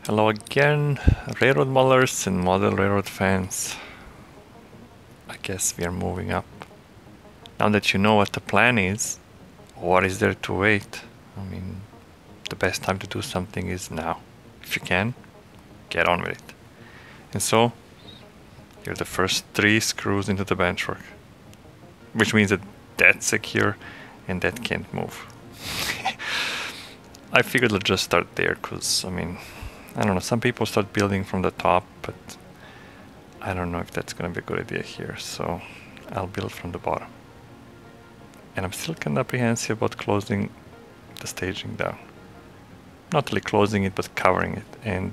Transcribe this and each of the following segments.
Hello again, railroad mullers and model railroad fans. I guess we are moving up. Now that you know what the plan is, what is there to wait? I mean, the best time to do something is now. If you can, get on with it. And so, here are the first 3 screws into the benchwork. Which means that that's secure and that can't move. I figured I'll just start there because, I don't know, some people start building from the top, but I don't know if that's going to be a good idea here, so I'll build from the bottom. And I'm still kind of apprehensive about closing the staging down. Not really closing it, but covering it. And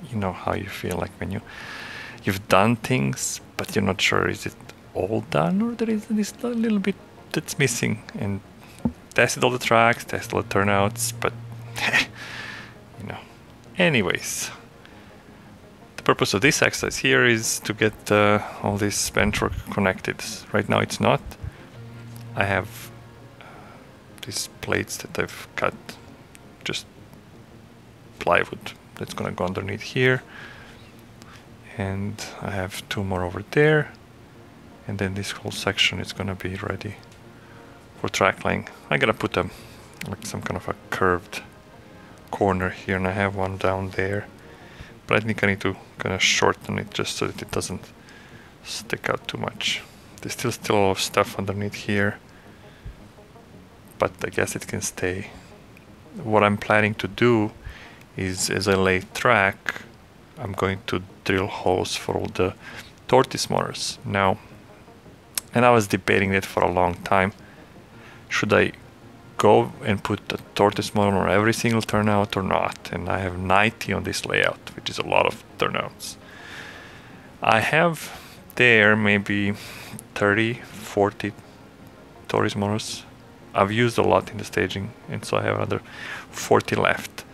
you know how you feel like when you've done things, but you're not sure is it all done or there is this little bit that's missing. And tested all the tracks, tested all the turnouts, but you know. Anyways, the purpose of this exercise here is to get all this benchwork connected. Right now it's not. I have these plates that I've cut, just plywood that's gonna go underneath here, and I have 2 more over there, and then this whole section is gonna be ready for track laying. I gotta put like some kind of a curved corner here, and I have one down there, but I think I need to kind of shorten it just so that it doesn't stick out too much. There's still a lot of stuff underneath here, but I guess it can stay. What I'm planning to do is, as I lay track, I'm going to drill holes for all the tortoise motors now. And I was debating that for a long time. Should I go and put the tortoise motor on every single turnout or not? And I have 90 on this layout, which is a lot of turnouts. I have there maybe 30, 40 tortoise motors. I've used a lot in the staging, and so I have another 40 left.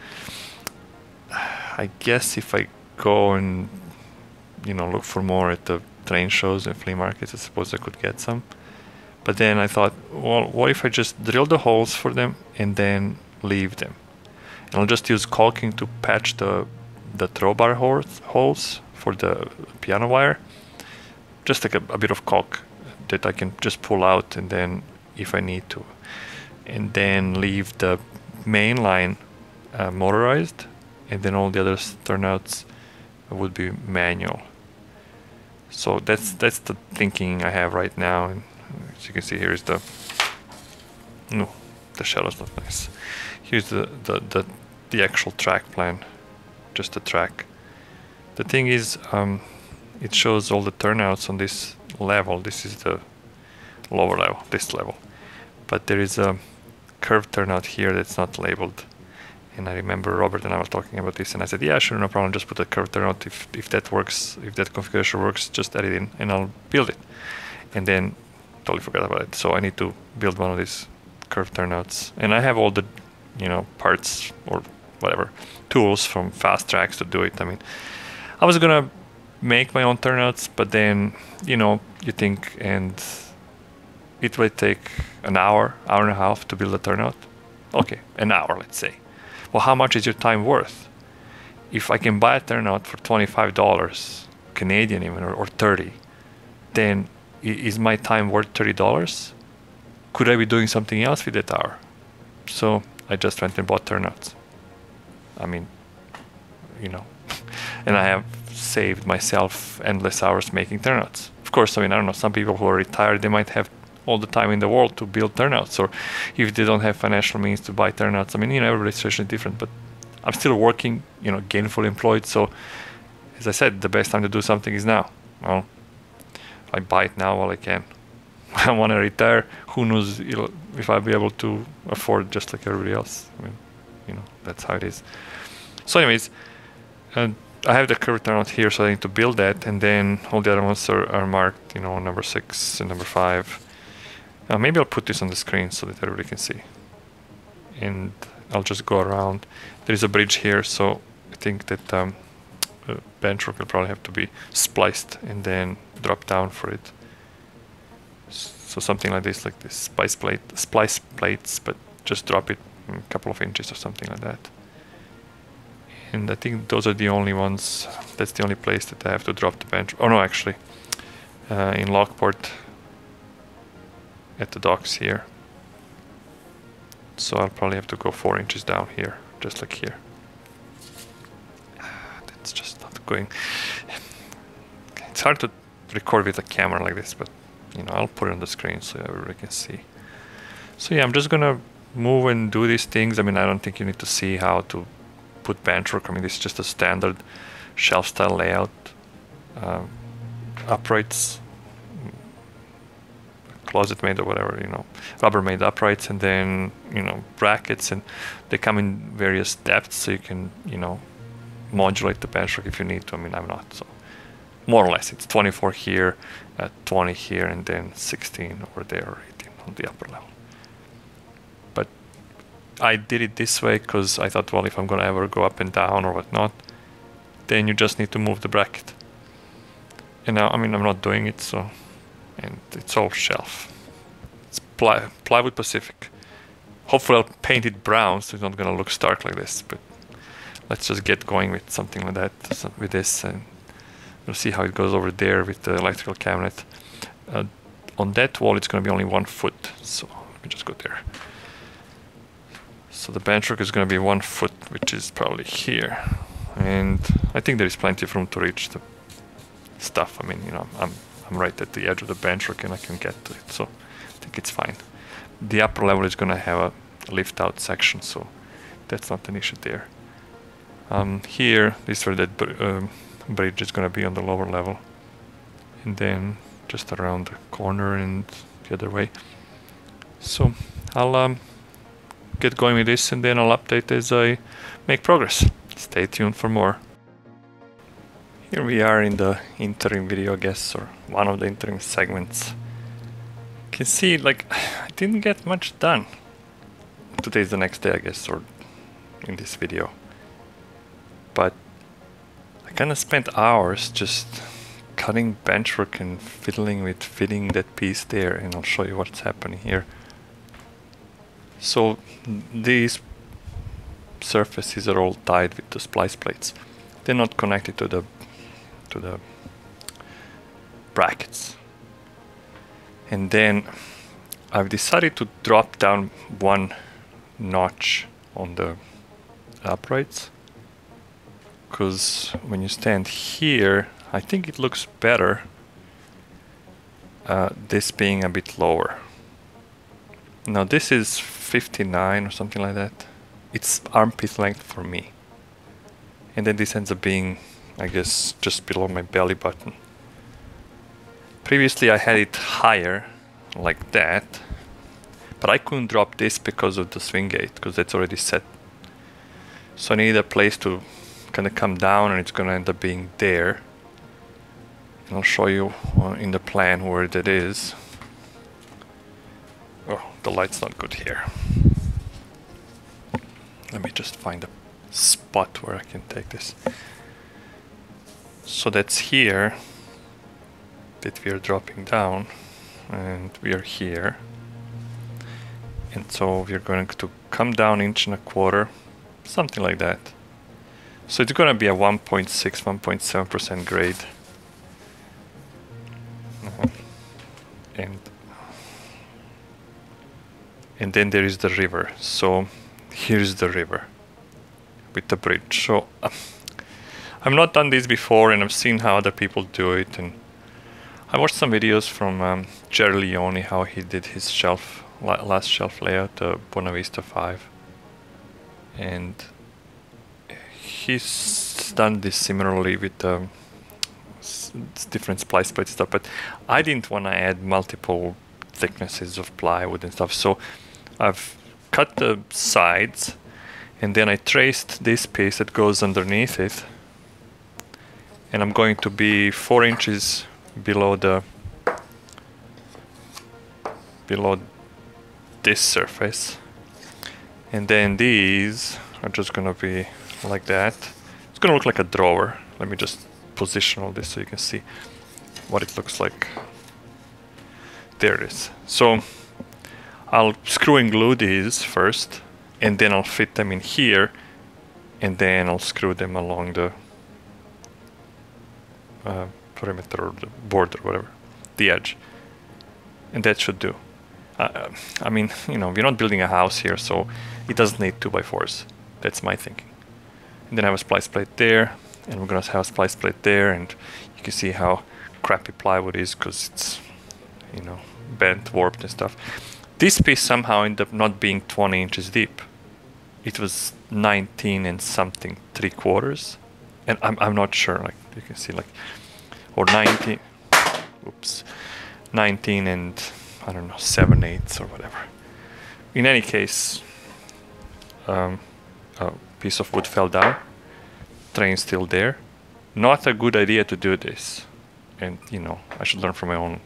I guess if I go and look for more at the train shows and flea markets, I suppose I could get some. But then I thought, well, what if I just drill the holes for them and then leave them? And I'll just use caulking to patch the crowbar holes for the piano wire. Just like a bit of caulk that I can just pull out, and then if I need to. And then leave the main line motorized, and then all the other turnouts would be manual. So that's the thinking I have right now. And as you can see, here is the shadow's not nice. Here's the actual track plan, just the track. The thing is, it shows all the turnouts on this level. This is the lower level, this level. But there is a curved turnout here that's not labeled. And I remember Robert and I were talking about this, and I said, yeah, sure, no problem, just put a curved turnout. If that works, if that configuration works, just add it in and I'll build it. And then totally forgot about it. So I need to build one of these curved turnouts. And I have all the, parts or whatever, tools from Fast Tracks to do it. I mean, I was gonna make my own turnouts, but then, you think, and it would take an hour and a half to build a turnout. Okay, an hour, let's say. Well, how much is your time worth? If I can buy a turnout for $25 Canadian even, or 30, then is my time worth $30? Could I be doing something else with that hour? So I just went and bought turnouts. I mean, and I have saved myself endless hours making turnouts. Of course, I don't know, some people who are retired, they might have all the time in the world to build turnouts, or if they don't have financial means to buy turnouts. Everybody's situation is different, but I'm still working, gainfully employed. So as I said, the best time to do something is now. Well, I buy it now while I can. I want to retire. Who knows if I'll be able to afford just like everybody else. That's how it is. So anyways, I have the curved turnout here, so I need to build that, and then all the other ones are marked, number 6 and number 5. Maybe I'll put this on the screen so that everybody can see. And I'll just go around. There is a bridge here, so I think that benchwork will probably have to be spliced and then drop down for it. So something like this splice plates, but just drop it a couple of inches or something like that. And I think those are the only ones. That's the only place that I have to drop the bench. Oh no, actually, in Lockport at the docks here. So I'll probably have to go 4 inches down here, just like here. That's just not going. It's hard to record with a camera like this, but you know, I'll put it on the screen so everybody can see. So yeah, I'm just gonna move and do these things. I mean, I don't think you need to see how to put benchwork. I mean, this is just a standard shelf style layout. Uprights, closet made or whatever, you know, rubber made uprights, and then, you know, brackets, and they come in various depths, so you can, you know, modulate the benchwork if you need to. I mean, I'm not, so more or less it's 24 here, 20 here, and then 16 over there, or 18 on the upper level. But I did it this way because I thought, well, if I'm gonna ever go up and down or whatnot, then you just need to move the bracket. And now, I mean, I'm not doing it, so, and it's all shelf. It's plywood Pacific. Hopefully I'll paint it brown so it's not gonna look stark like this, but let's just get going with something like that, with this, and we'll see how it goes over there with the electrical cabinet. On that wall it's gonna be only 1 foot, so let me just go there. So the benchwork is gonna be 1 foot, which is probably here. And I think there is plenty of room to reach the stuff. I mean, you know, I'm right at the edge of the benchwork and I can get to it, so I think it's fine. The upper level is gonna have a lift out section, so that's not an issue there. Here, this is where that bridge is gonna be on the lower level, and then just around the corner and the other way. So I'll get going with this, and then I'll update as I make progress. Stay tuned for more. Here we are in the interim video, I guess, or one of the interim segments. You can see, like, I didn't get much done. Today's the next day, I guess, or in this video. But I kind of spent hours just cutting benchwork and fiddling with fitting that piece there, and I'll show you what's happening here. So these surfaces are all tied with the splice plates. They're not connected to the brackets. And then I've decided to drop down 1 notch on the uprights, because when you stand here, I think it looks better this being a bit lower. Now this is 59 or something like that. It's armpit length for me. And then this ends up being, I guess, just below my belly button. Previously I had it higher, like that, but I couldn't drop this because of the swing gate, because that's already set. So I need a place to kind of come down, and it's going to end up being there. And I'll show you in the plan where that is. Oh, the light's not good here. Let me just find a spot where I can take this. So that's here that we are dropping down, and we are here. And so we're going to come down 1.25 inches, something like that. So it's going to be a 1.6, 1.7% grade. And then there is the river. So here's the river with the bridge. So I've not done this before, and I've seen how other people do it, and I watched some videos from Jerry Leone, how he did his last shelf layout, Buena Vista 5, and he's done this similarly with different splice plate stuff, but I didn't want to add multiple thicknesses of plywood and stuff, so I've cut the sides, and then I traced this piece that goes underneath it, and I'm going to be 4 inches below this surface, and then these are just gonna be like that. It's gonna look like a drawer. Let me just position all this so you can see what it looks like. There it is. So I'll screw and glue these first, and then I'll fit them in here, and then I'll screw them along the perimeter or the border, whatever, the edge, and that should do. I mean, you know, we're not building a house here, so it doesn't need 2x4s. That's my thinking. And then I have a splice plate there, and we're gonna have a splice plate there, and you can see how crappy plywood is because it's, you know, bent, warped and stuff. This piece somehow ended up not being 20 inches deep. It was 19 and something 3/4, and I'm not sure. Like you can see, like, or 19. Oops, 19 and I don't know 7/8 or whatever. In any case, a piece of wood fell down. Train's still there. Not a good idea to do this, and you know, I should learn from my own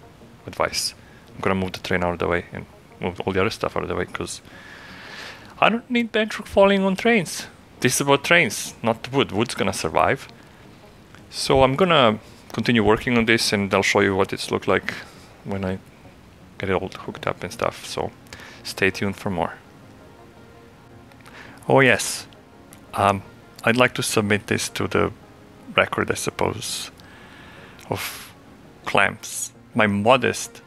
advice. I'm gonna move the train out of the way and move all the other stuff out of the way because I don't need benchwork falling on trains. This is about trains, not wood. Wood's gonna survive. So I'm gonna continue working on this, and I'll show you what it's look like when I get it all hooked up and stuff. So stay tuned for more. Oh yes, I'd like to submit this to the record, I suppose, of clamps. My modest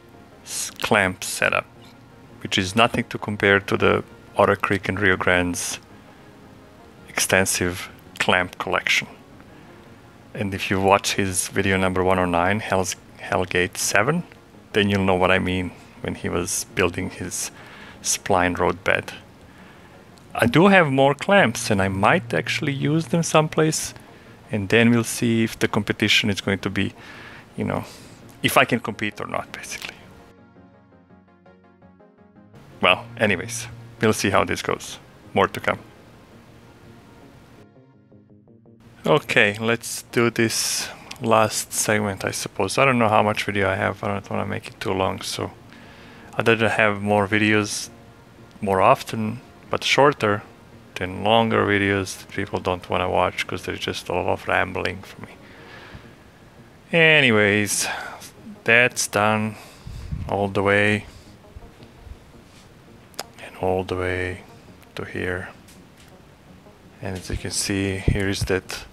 clamp setup, which is nothing to compare to the Otter Creek and Rio Grande's extensive clamp collection. And if you watch his video number 109, Hellgate 7, then you'll know what I mean when he was building his spline road bed. I do have more clamps, and I might actually use them someplace, and then we'll see if the competition is going to be, you know, if I can compete or not, basically. Well, anyways, we'll see how this goes. More to come. Okay, let's do this last segment, I suppose. I don't know how much video I have. I don't want to make it too long, so I'd rather have more videos more often, but shorter, than longer videos that people don't want to watch because there's just a lot of rambling for me. Anyways, that's done all the way and all the way to here. And as you can see, here is that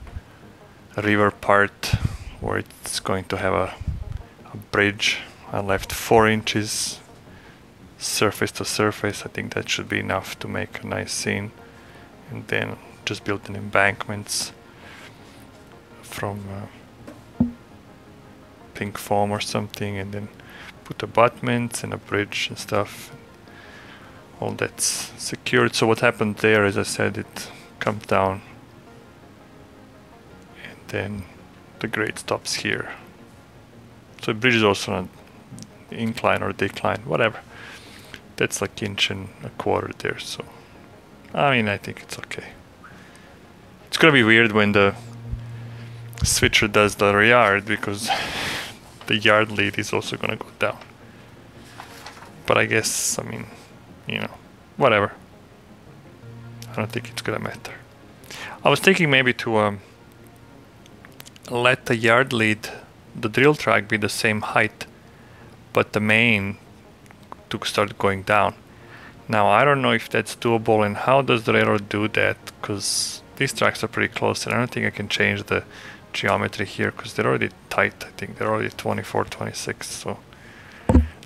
river part where it's going to have a bridge. I left 4 inches surface to surface. I think that should be enough to make a nice scene. And then just build an embankments from pink foam or something, and then put abutments and a bridge and stuff. All that's secured. So what happened there, as I said, it comes down and then the grade stops here. So the bridge is also an incline or decline, whatever. That's like 1.25 inches there, so I mean, I think it's okay. It's gonna be weird when the switcher does the yard, because the yard lead is also gonna go down. But I guess, I mean, you know, whatever. I don't think it's gonna matter. I was thinking maybe to let the yard lead, the drill track, be the same height, but the main to start going down. Now I don't know if that's doable, and how does the railroad do that, because these tracks are pretty close, and I don't think I can change the geometry here because they're already tight. I think they're already 24, 26, so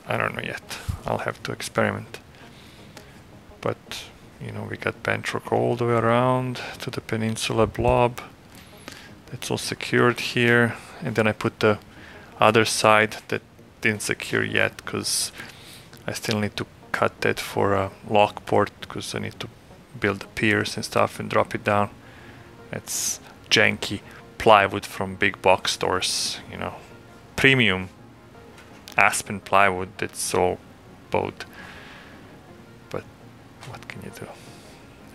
I don't know yet. I'll have to experiment. But you know, we got benchwork all the way around to the peninsula blob. That's all secured here, and then I put the other side that didn't secure yet because I still need to cut that for a lock port, because I need to build the piers and stuff and drop it down. It's janky plywood from big box stores, you know, premium aspen plywood that's so bowed. But what can you do?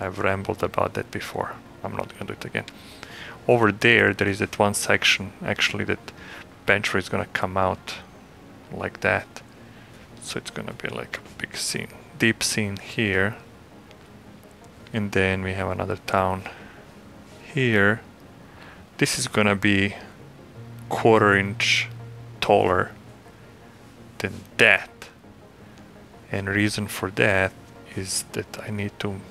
I've rambled about that before. I'm not gonna do it again. Over there, there is that one section actually that benchwork is gonna come out like that. So it's gonna be like a big seam, deep seam here, and then we have another town here. This is gonna be 1/4 inch taller than that, and reason for that is that I need to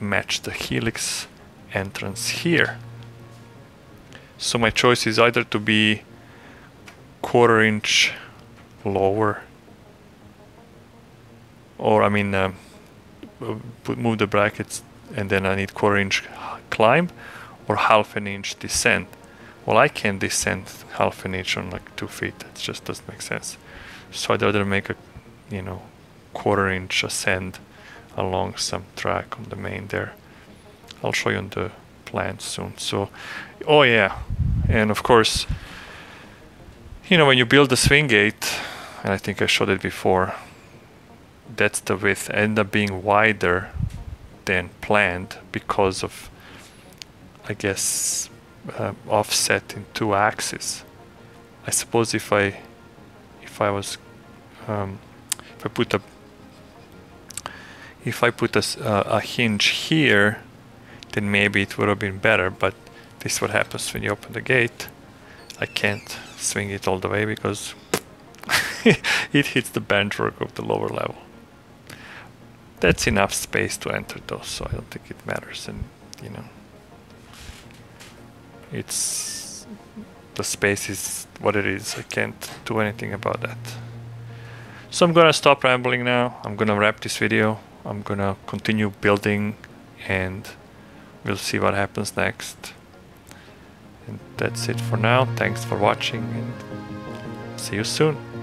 match the helix entrance here. So my choice is either to be 1/4 inch lower, or I mean move the brackets and then I need 1/4 inch climb, or 1/2 inch descent. Well, I can't descend 1/2 inch on like 2 feet. That just doesn't make sense. So I'd rather make a 1/4 inch ascend along some track on the main there. I'll show you on the plan soon. So, oh yeah, and of course, when you build the swing gate, and I think I showed it before, that's the width end up being wider than planned because of, I guess, offset in 2 axes. I suppose if I put a hinge here, then maybe it would have been better, but this is what happens when you open the gate. I can't swing it all the way because it hits the benchwork of the lower level. That's enough space to enter though, so I don't think it matters. And it's the space is what it is. I can't do anything about that. So I'm gonna stop rambling now. I'm gonna wrap this video. I'm gonna continue building and we'll see what happens next. And that's it for now. Thanks for watching and see you soon.